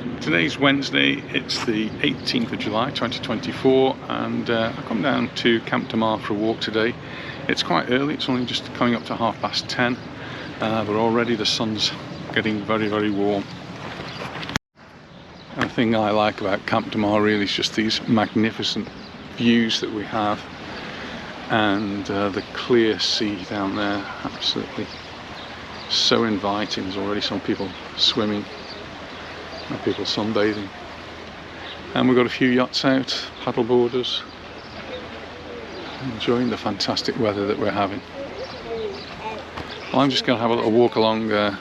Today's Wednesday, it's the 18th of July 2024, and I've come down to Camp de Mar for a walk today. It's quite early, it's only just coming up to 10:30, but already the sun's getting very, very warm. And the thing I like about Camp de Mar really is just these magnificent views that we have, and the clear sea down there, absolutely so inviting. There's already some people swimming and people sunbathing, and we've got a few yachts out, paddle boarders, enjoying the fantastic weather that we're having. Well, I'm just going to have a little walk along the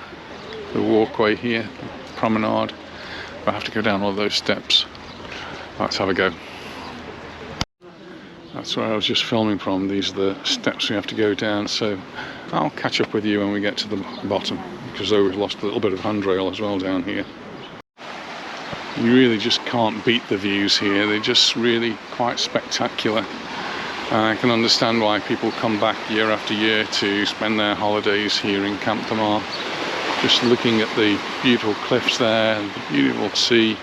walkway here, the promenade. I have to go down all those steps. Let's have a go. That's where I was just filming from. These are the steps we have to go down, so I'll catch up with you when we get to the bottom, because though we've lost a little bit of handrail as well down here. You really just can't beat the views here. They're just really quite spectacular. I can understand why people come back year after year to spend their holidays here in Camp de Mar. Just looking at the beautiful cliffs there and the beautiful sea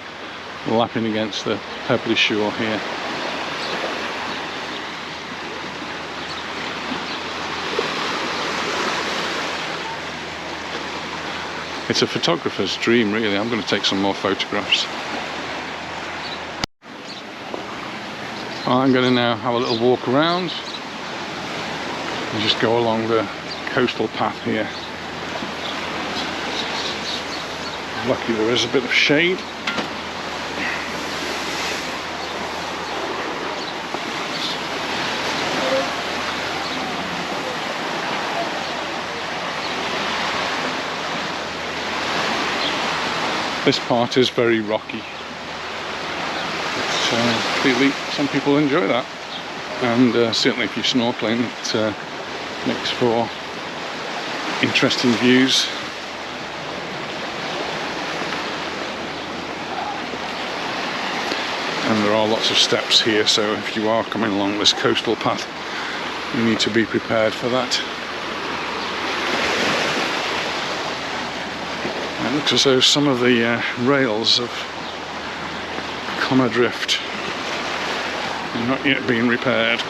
lapping against the pebbly shore here. It's a photographer's dream, really. I'm going to take some more photographs. I'm going to now have a little walk around and just go along the coastal path here. Lucky there is a bit of shade. This part is very rocky. Clearly some people enjoy that, and certainly if you're snorkeling it makes for interesting views. And there are lots of steps here, so if you are coming along this coastal path, you need to be prepared for that. It looks as though some of the rails have come adrift and not yet been repaired.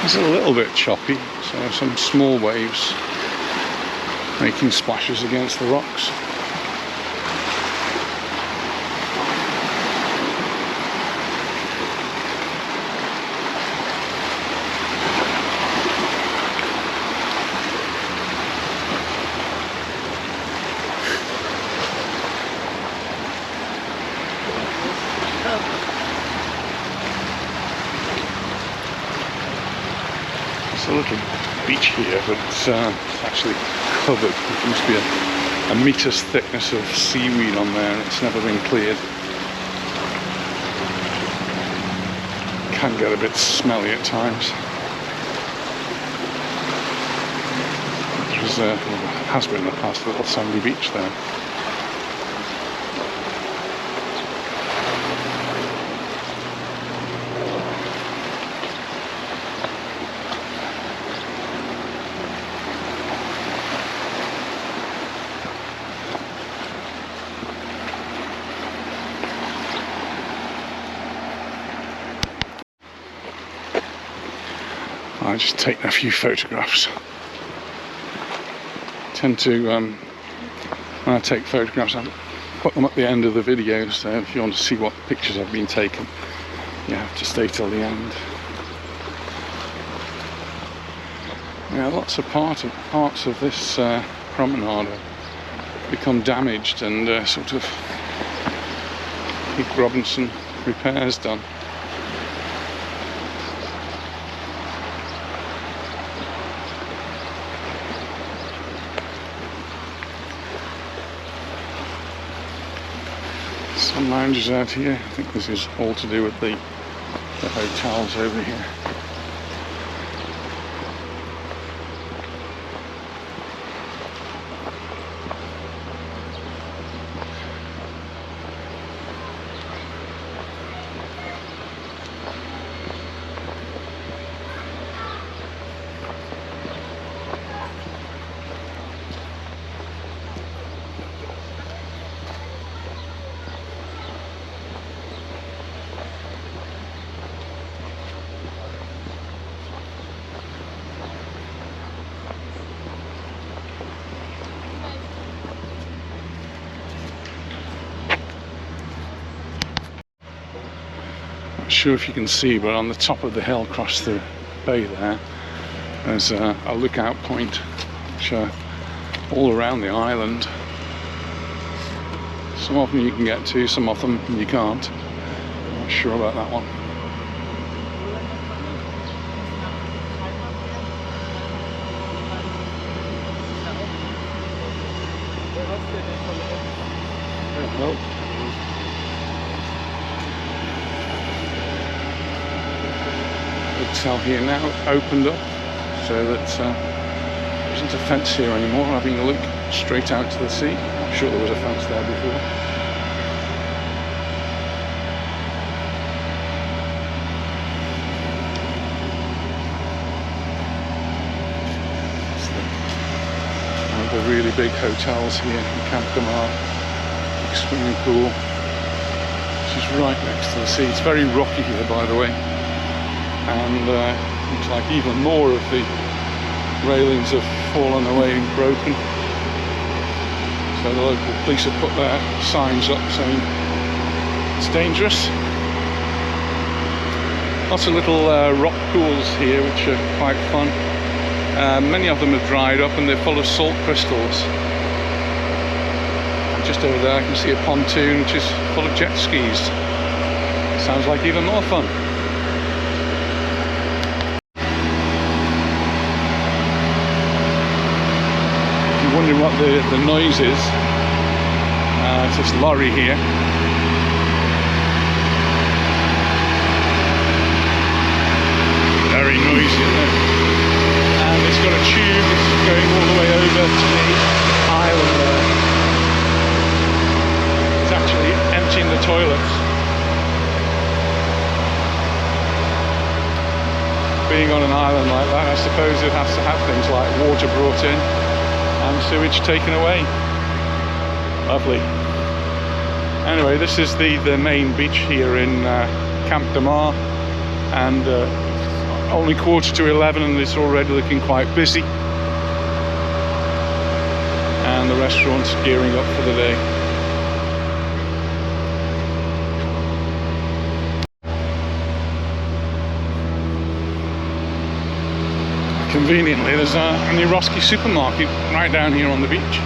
It's a little bit choppy, so some small waves making splashes against the rocks. It's a little beach here, but it's actually covered. There must be a meter's thickness of seaweed on there, and it's never been cleared. Can get a bit smelly at times. There has been in the past a little sandy beach there. I just taken a few photographs. I tend to, when I take photographs, I put them at the end of the video, so if you want to see what pictures have been taken, you have to stay till the end. Yeah, lots of parts of this promenade have become damaged and sort of Robinson repairs done. Some lounges out here. I think this is all to do with the hotels over here. Not sure if you can see, but on the top of the hill across the bay there's a lookout point which all around the island. Some of them you can get to, some of them you can't. I'm not sure about that one. Well, hotel here now opened up so that there isn't a fence here anymore, having a look straight out to the sea. I'm sure there was a fence there before. One of the really big hotels here in Camp de Mar. Big swimming pool, which is right next to the sea. It's very rocky here, by the way. And looks like even more of the railings have fallen away and broken. So the local police have put their signs up saying it's dangerous. Lots of little rock pools here which are quite fun. Many of them have dried up and they're full of salt crystals. And just over there I can see a pontoon which is full of jet skis. Sounds like even more fun. Wondering what the noise is. It's this lorry here. Very noisy, isn't it? And it's got a tube that's going all the way over to the island there. It's actually emptying the toilets. Being on an island like that, I suppose it has to have things like water brought in and sewage taken away. Lovely. Anyway, this is the main beach here in Camp de Mar, and only 11:15 and it's already looking quite busy, and the restaurant's gearing up for the day. Conveniently, there's a Eroski supermarket right down here on the beach.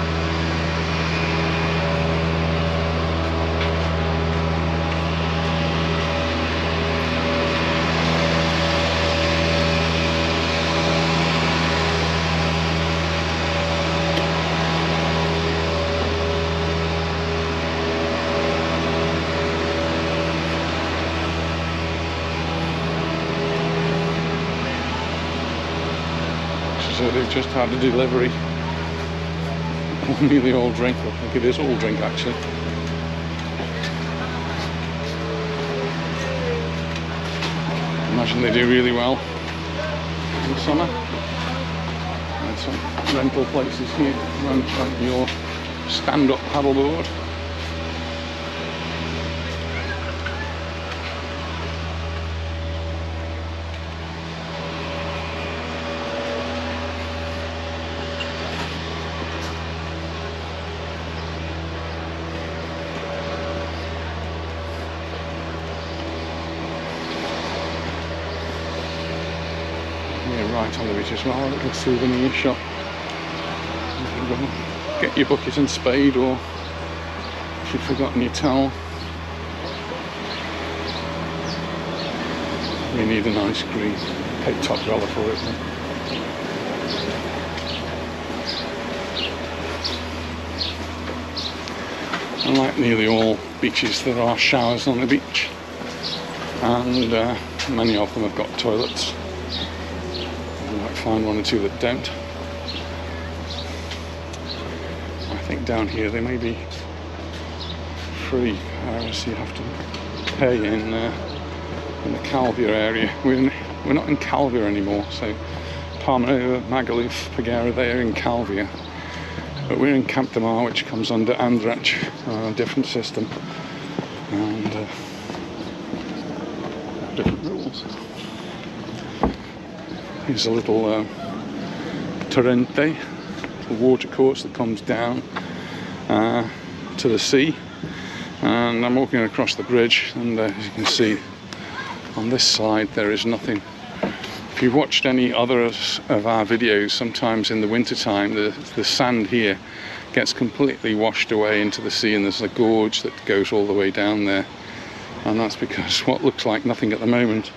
So they've just had a delivery. Nearly all drink. I think it is all drink actually. Imagine they do really well in the summer. And some rental places here rent like your stand-up paddleboard. Right market on the beach as well, a little souvenir shop. Get your bucket and spade, or if you've forgotten your towel. You need an ice cream. Pay top dollar for it. And like nearly all beaches, there are showers on the beach, and many of them have got toilets. You might find one or two that don't. I think down here they may be free, so you have to pay in the Calvia area. We're not in Calvia anymore, so Promenade, Magaluf, Pagera, they're in Calvia. But we're in Camp de Mar, which comes under Andratx, a different system, and different rules. Here's a little torrente, a water course that comes down to the sea, and I'm walking across the bridge, and as you can see on this side there is nothing. If you've watched any others of our videos, sometimes in the winter time the sand here gets completely washed away into the sea, and there's a gorge that goes all the way down there, and that's because what looks like nothing at the moment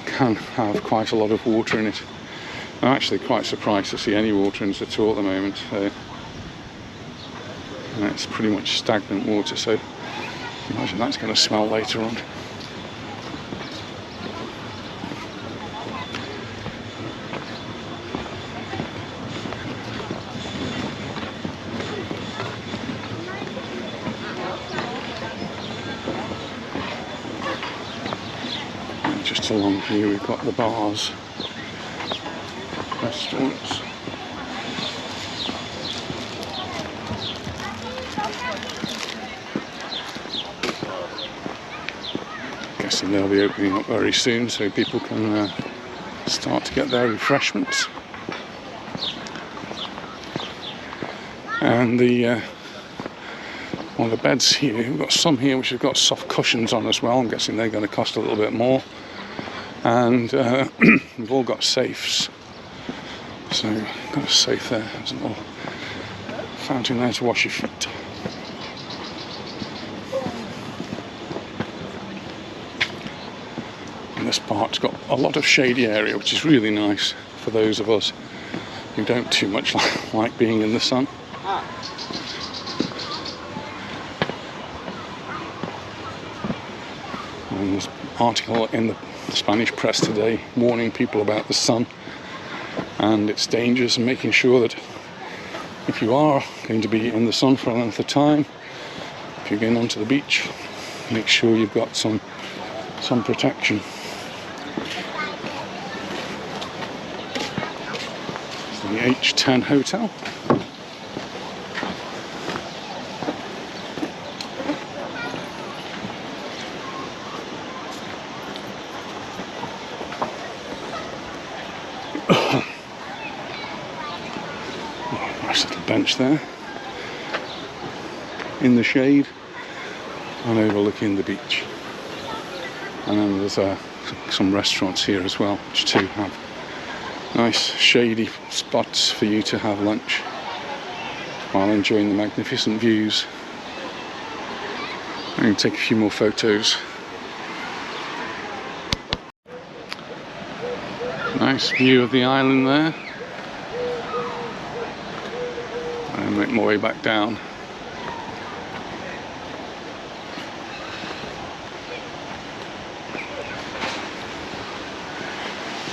can have quite a lot of water in it. I'm actually quite surprised to see any water in it at all at the moment, so it's pretty much stagnant water, so imagine that's going to smell later on. Just along here we've got the bars, restaurants. Guessing they'll be opening up very soon so people can start to get their refreshments. And the beds here, we've got some here which have got soft cushions on as well. I'm guessing they're going to cost a little bit more. And we've all got safes, so got a safe there. There's a little fountain there to wash your feet. And this park's got a lot of shady area, which is really nice for those of us who don't too much like being in the sun. And there's an article in the Spanish press today warning people about the sun and its dangers, and making sure that if you are going to be in the sun for a length of time, if you're going onto the beach, make sure you've got some sun protection. It's the H10 hotel. Nice little bench there in the shade and overlooking the beach. And then there's some restaurants here as well, which too have nice shady spots for you to have lunch while enjoying the magnificent views. I'm going to take a few more photos. Nice view of the island there. And make my way back down.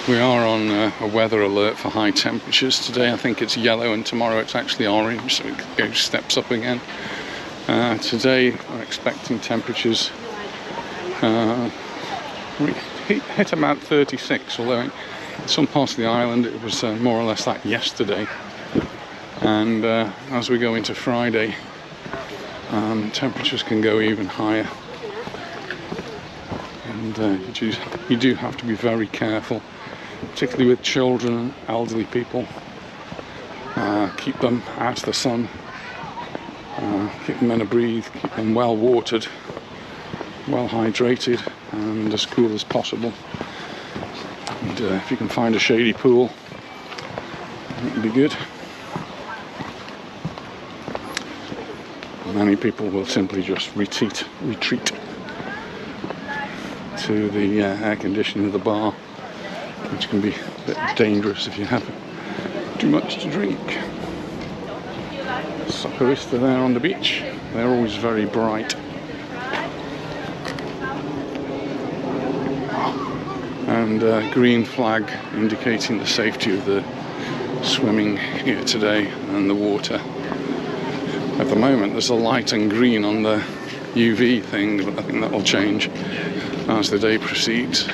We are on a weather alert for high temperatures today. I think it's yellow, and tomorrow it's actually orange, so it goes steps up again. Today we're expecting temperatures hit about 36, although in some parts of the island it was more or less that yesterday. And as we go into Friday, temperatures can go even higher, and you do have to be very careful, particularly with children and elderly people. Keep them out of the sun, keep them in a breathe, keep them well watered, well hydrated, and as cool as possible. And if you can find a shady pool, it would be good. Many people will simply just retreat to the air conditioning of the bar, which can be a bit dangerous if you have too much to drink. Socorrista there on the beach, they're always very bright. And green flag indicating the safety of the swimming here today and the water. At the moment there's a light and green on the UV thing, but I think that will change as the day proceeds.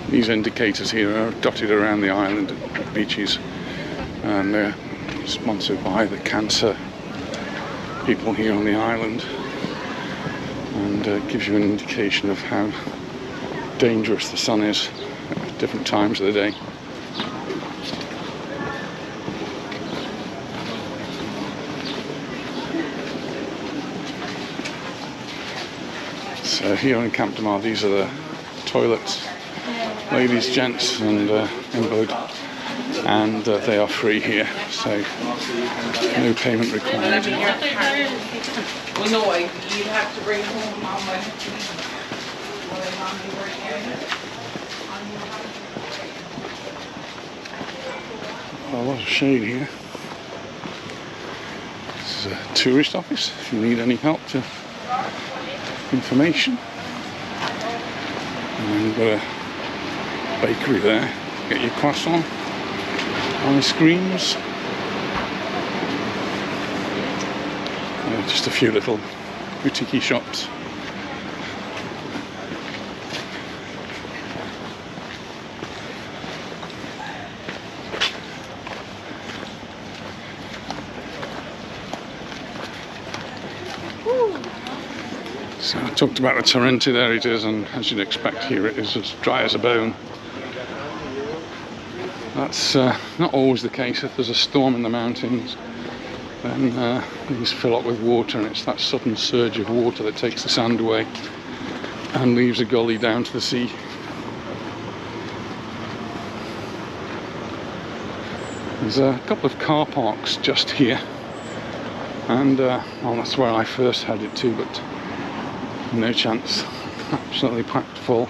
These indicators here are dotted around the island beaches, and they're sponsored by the cancer people here on the island, and gives you an indication of how dangerous the sun is at different times of the day. So here in Camp de Mar, these are the toilets, ladies, gents and invalid, and they are free here, so no payment required. Well, no, you'd have to bring home Mama. A lot of shade here. This is a tourist office if you need any help to information. And we've got a bakery there. Get your croissant, ice creams. Just a few little boutique shops. So I talked about the torrente, there it is, and as you'd expect here it is as dry as a bone. That's not always the case. If there's a storm in the mountains, then these fill up with water, and it's that sudden surge of water that takes the sand away and leaves a gully down to the sea. There's a couple of car parks just here, and well, that's where I first headed to, but no chance, absolutely packed full.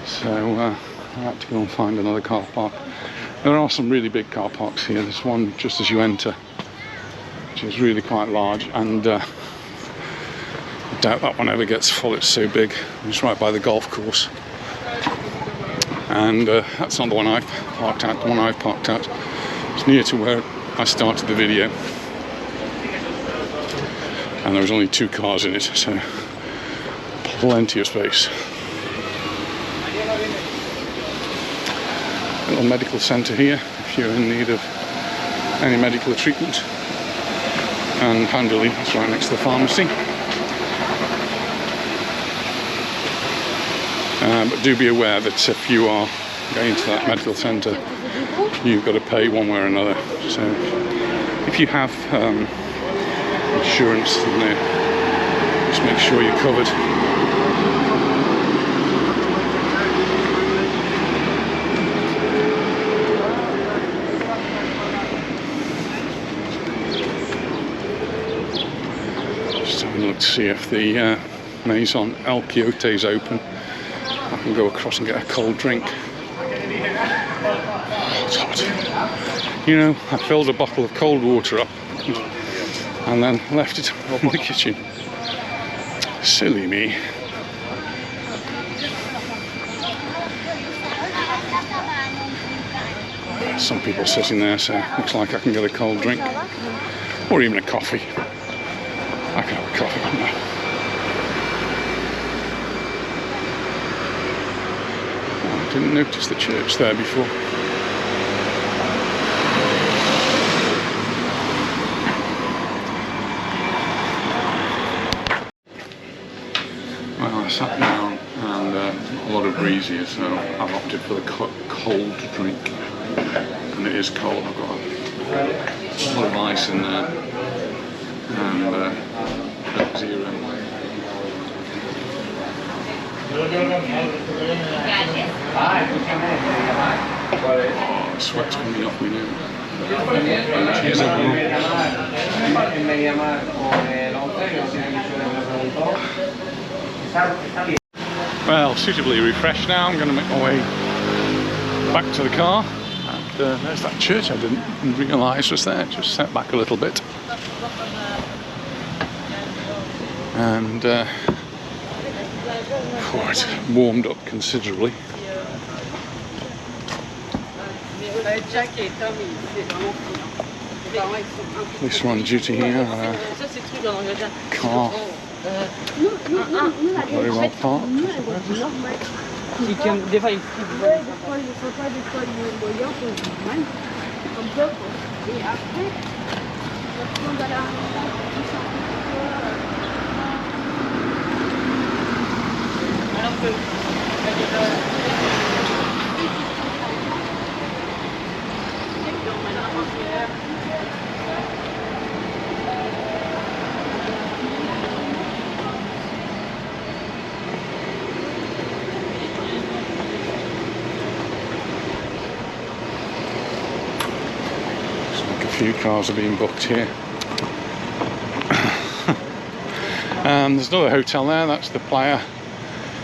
So I had to go and find another car park. There are some really big car parks here. There's one just as you enter, which is really quite large, and I doubt that one ever gets full, it's so big. It's right by the golf course. And that's not the one I've parked at. The one I've parked at is near to where I started the video, and there was only 2 cars in it, so plenty of space. A little medical centre here if you're in need of any medical treatment, and handily it's right next to the pharmacy. But do be aware that if you are going to that medical centre, you've got to pay one way or another. So if you have insurance, then just make sure you're covered. Just having a look to see if the Maison El Quixote is open. I can go across and get a cold drink. It's hot. You know, I filled a bottle of cold water up and then left it in the kitchen. Silly me. Some people sitting there, so looks like I can get a cold drink or even a coffee. I can have a coffee, couldn't I? I didn't notice the church there before. Well, I sat down and a lot of breeze here, so I've opted for the cold drink. and it is cold. I've got a lot of ice in there, and zero. Oh, the sweat's coming off me now. Cheers, everyone. Well, suitably refreshed now. I'm going to make my way back to the car. And there's that church I didn't realise was there. Just set back a little bit. And it's warmed up considerably. Police are on duty here. Car very well parked. A few cars are being booked here. There's another hotel there, that's the Playa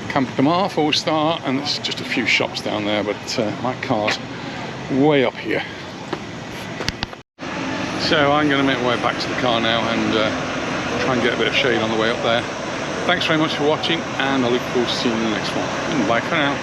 Camp de Mar, 4-star, and there's just a few shops down there, but my car's way up here. So I'm going to make my way back to the car now and try and get a bit of shade on the way up there. Thanks very much for watching, and I look forward to seeing you in the next one. Bye for now.